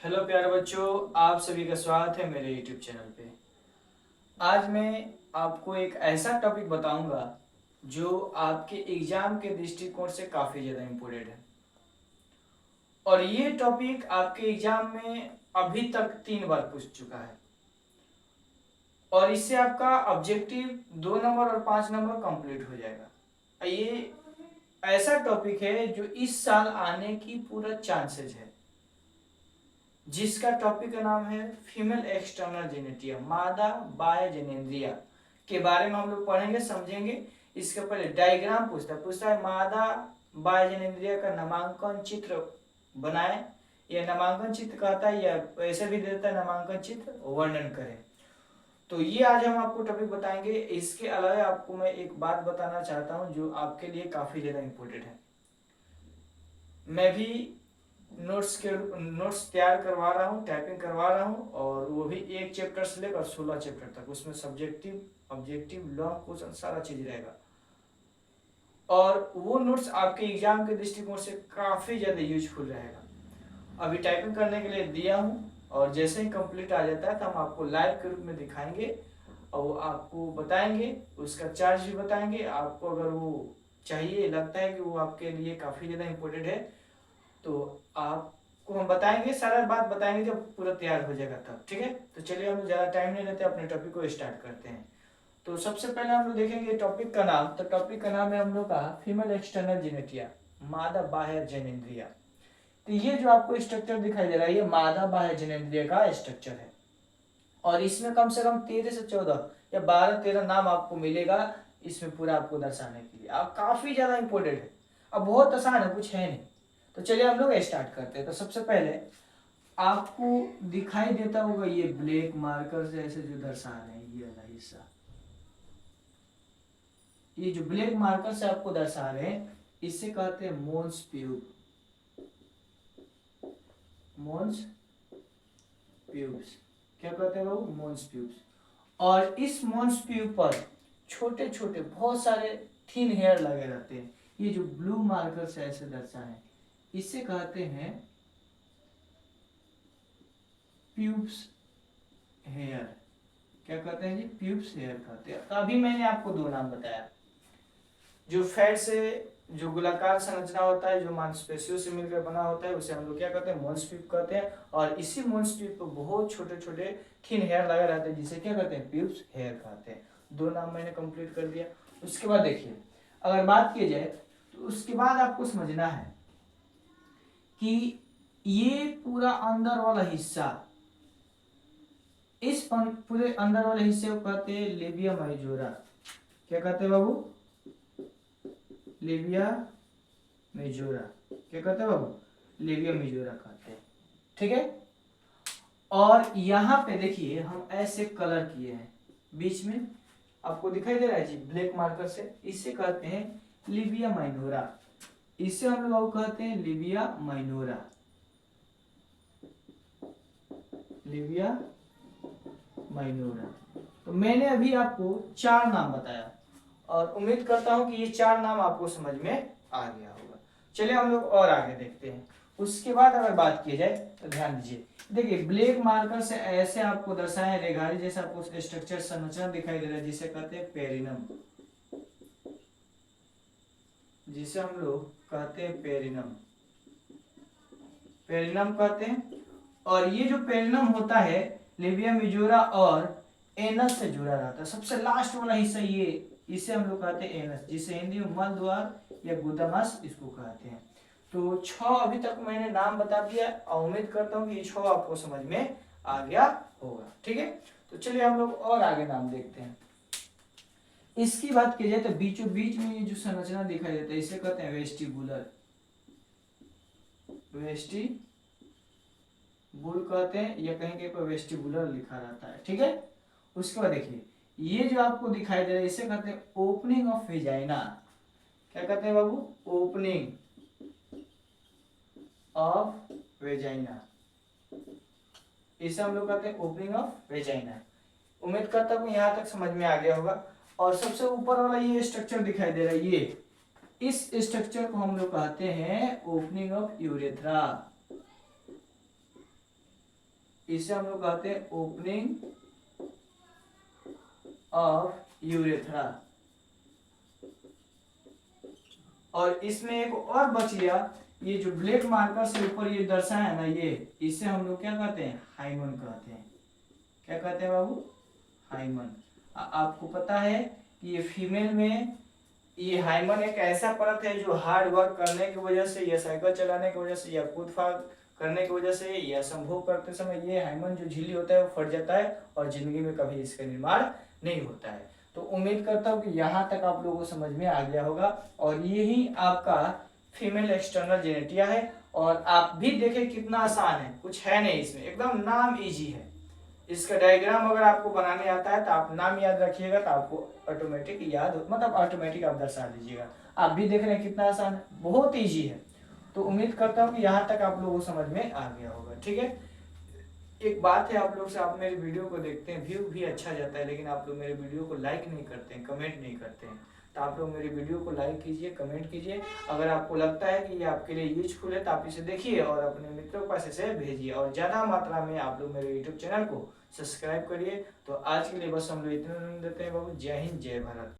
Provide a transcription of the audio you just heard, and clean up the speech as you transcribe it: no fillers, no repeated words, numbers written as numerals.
Hello प्यारे बच्चों, आप सभी का स्वागत है मेरे YouTube चैनल पे। आज मैं आपको एक ऐसा टॉपिक बताऊंगा जो आपके एग्जाम के दृष्टिकोण से काफ़ी ज़्यादा इम्पोर्टेंट है। और ये टॉपिक आपके एग्जाम में अभी तक 3 बार पूछ चुका है और इससे आपका ऑब्जेक्टिव 2 नंबर और 5 नंबर कंप्लीट हो जाएगा। ये ऐसा टॉपिक है जो इस साल आने की पूरा चांसेस है, जिसका टॉपिक का नाम है फीमेल एक्सटर्नल जेनेटिया, मादा बाह्य जनेंद्रिया के बारे में हम लोग पढ़ेंगे, समझेंगे। इसके पहले डायग्राम पूछता है मादा बाह्य जनेंद्रिया का नामांकन चित्र बनाए। यह नामांकन चित्र कहता है या ऐसे भी देता है नामांकन चित्र वर्णन करें। तो ये आज हम आपको टॉपिक बताएंगे। इसके अलावा आपको मैं एक बात बताना चाहता हूँ जो आपके लिए काफी ज्यादा इम्पोर्टेंट है। मैं भी नोट्स तैयार करवा रहा हूँ, टाइपिंग करवा रहा हूँ, और वो भी 1 चैप्टर से लेकर 16 चैप्टर तक। उसमें सब्जेक्टिव, ऑब्जेक्टिव, लॉन्ग क्वेश्चन सारा चीज रहेगा। और वो नोट्स आपके एग्जाम के दृष्टिकोण से काफी ज्यादा यूजफुल रहेगा। अभी टाइपिंग करने के लिए दिया हूँ, और जैसे ही कंप्लीट आ जाता है तो हम आपको लाइव के रूप में दिखाएंगे और वो आपको बताएंगे, उसका चार्ज भी बताएंगे। आपको अगर वो चाहिए, लगता है कि वो आपके लिए काफी ज्यादा इम्पोर्टेंट है, तो आपको हम बताएंगे, सारा बात बताएंगे जब पूरा तैयार हो जाएगा तब। ठीक है, तो चलिए हम ज़्यादा टाइम नहीं लेते, अपने टॉपिक को स्टार्ट करते हैं। तो सबसे पहले हम लोग देखेंगे टॉपिक का नाम। तो टॉपिक का नाम है हम लोग का फीमेल एक्सटर्नल जेनेटिया, मादा बाह्य जनेंद्रिया। तो ये जो आपको स्ट्रक्चर दिखाई दे रहा है, ये मादा बाह्य जनेंद्रिय का स्ट्रक्चर है। और इसमें कम से कम 13 से 14 या 12-13 नाम आपको मिलेगा इसमें पूरा आपको दर्शाने के लिए। आप काफी ज्यादा इंपॉर्टेंट है। अब बहुत आसान है, कुछ है नहीं। तो चलिए हम लोग स्टार्ट करते हैं। तो सबसे पहले आपको दिखाई देता होगा ये ब्लैक मार्कर से ऐसे जो दर्शा रहे हैं, ये वाला हिस्सा, ये जो ब्लैक मार्कर से आपको दर्शा रहे हैं, इसे कहते हैं मोन्स प्यूब। मोन्स प्यूब्स क्या कहते हैं बाबू? मोन्स प्यूब्स। और इस मोन्स प्यूब पर छोटे छोटे बहुत सारे थिन हेयर लगे रहते हैं। ये जो ब्लू मार्कर से ऐसे दर्शा है, इसे कहते हैं प्यूब्स हेयर। क्या कहते हैं जी? प्यूब्स हेयर कहते हैं। तो अभी मैंने आपको 2 नाम बताया। जो फैट से जो गोलाकार संरचना होता है, जो मांसपेशियों से मिलकर बना होता है, उसे हम लोग क्या कहते हैं? मोन्स प्यूब कहते हैं। और इसी मोन्स प्यूब पर बहुत छोटे छोटे थिन हेयर लगे रहते हैं, जिसे क्या कहते हैं? प्यूब्स हेयर कहते हैं। 2 नाम मैंने कंप्लीट कर दिया। उसके बाद देखिए, अगर बात की जाए तो उसके बाद आपको समझना है कि ये पूरा अंदर वाला हिस्सा, इस पूरे अंदर वाले हिस्से को कहते हैं लेबिया मेजोरा। क्या कहते हैं बाबू? Labia majora. क्या कहते हैं बाबू? लेबिया मेजोरा कहते हैं। ठीक है। और यहाँ पे देखिए हम ऐसे कलर किए हैं, बीच में आपको दिखाई दे रहा है जी ब्लैक मार्कर से, इसे कहते हैं लिबिया माइनोरा। इसे हम लोग कहते हैं लिबिया माइनोरा। लिबिया माइनोरा। तो मैंने अभी आपको 4 नाम बताया, और उम्मीद करता हूं कि ये 4 नाम आपको समझ में आ गया होगा। चलिए हम लोग और आगे देखते हैं। उसके बाद अगर बात की जाए तो ध्यान दीजिए, देखिए ब्लैक मार्कर से ऐसे आपको दर्शाया है, रेगारी जैसा आपको स्ट्रक्चर संरचना दिखाई दे रहा है, जिसे कहते हैं पेरिनम। जिसे हम लोग कहते हैं पेरिनम, पेरिनम कहते हैं। और ये जो पेरिनम होता है, लेबिया मेजोरा और एनस से जुड़ा रहता है। सबसे लास्ट वाला हिस्सा ये, इसे हम लोग कहते हैं एनस, जिसे हिंदी में मल द्वार या गुदामस इसको कहते हैं। तो 6 अभी तक मैंने नाम बता दिया, और उम्मीद करता हूँ कि ये 6 आपको समझ में आ गया होगा। ठीक है, तो चलिए हम लोग और आगे नाम देखते हैं। इसकी बात की जाए तो बीचों बीच में ये जो संरचना दिखाई देता है, इसे कहते हैं वेस्टिबुलर। वेस्टिबुल कहते हैं, या कहीं कहीं पर वेस्टिबुलर लिखा रहता है। ठीक है। उसके बाद देखिए, ये जो आपको दिखाई दे रहा है, इसे कहते हैं ओपनिंग ऑफ वेजाइना। क्या कहते हैं बाबू? Opening of vagina. इसे हम लोग कहते हैं ओपनिंग ऑफ वेजाइना। उम्मीद करता हूँ यहां तक समझ में आ गया होगा। और सबसे ऊपर वाला ये स्ट्रक्चर दिखाई दे रहा है, ये इस स्ट्रक्चर को हम लोग कहते हैं ओपनिंग ऑफ यूरेथ्रा। इसे हम लोग कहते हैं ओपनिंग ऑफ यूरेथ्रा। और इसमें एक और बच गया, ये जो ब्लैक मार्कर से ऊपर ये दर्शाया है ना, ये इसे हम लोग क्या कहते हैं, हाइमन कहते हैं। क्या कहते हैं बाबू, हाइमन। आपको पता है कि ये फीमेल में ये हाइमन एक ऐसा परत है जो हार्ड वर्क करने की वजह से या साइकिल चलाने की वजह से या कूद फाड़ करने की वजह से या संभोग करते समय ये हाइमन जो झिल्ली होता है वो फट जाता है और जिंदगी में कभी इसका निर्माण नहीं होता है। तो उम्मीद करता हूँ कि यहाँ तक आप लोगों को समझ में आ गया होगा। और यही आपका फीमेल एक्सटर्नल जेनेटिया है। और आप भी देखें कितना आसान है, कुछ है नहीं इसमें, एकदम नाम इजी है। इसका डायग्राम अगर आपको बनाने आता है तो आप नाम याद रखिएगा तो आपको ऑटोमेटिक याद, मतलब ऑटोमेटिक आप दर्शा दीजिएगा। आप भी देख रहे हैं कितना आसान है, बहुत इजी है। तो उम्मीद करता हूँ कि यहाँ तक आप लोगों को समझ में आ गया होगा। ठीक है, एक बात है आप लोग से, आप मेरे वीडियो को देखते हैं, व्यू भी अच्छा जाता है, लेकिन आप लोग मेरे वीडियो को लाइक नहीं करते हैं, कमेंट नहीं करते हैं। तो आप लोग मेरे वीडियो को लाइक कीजिए, कमेंट कीजिए। अगर आपको लगता है कि ये आपके लिए यूजफुल है तो आप इसे देखिए और अपने मित्रों के पास इसे भेजिए। और ज़्यादा मात्रा में आप लोग मेरे यूट्यूब चैनल को सब्सक्राइब करिए। तो आज के लिए बस हम लोग इतना देते हैं बाबू। जय हिंद, जय भारत।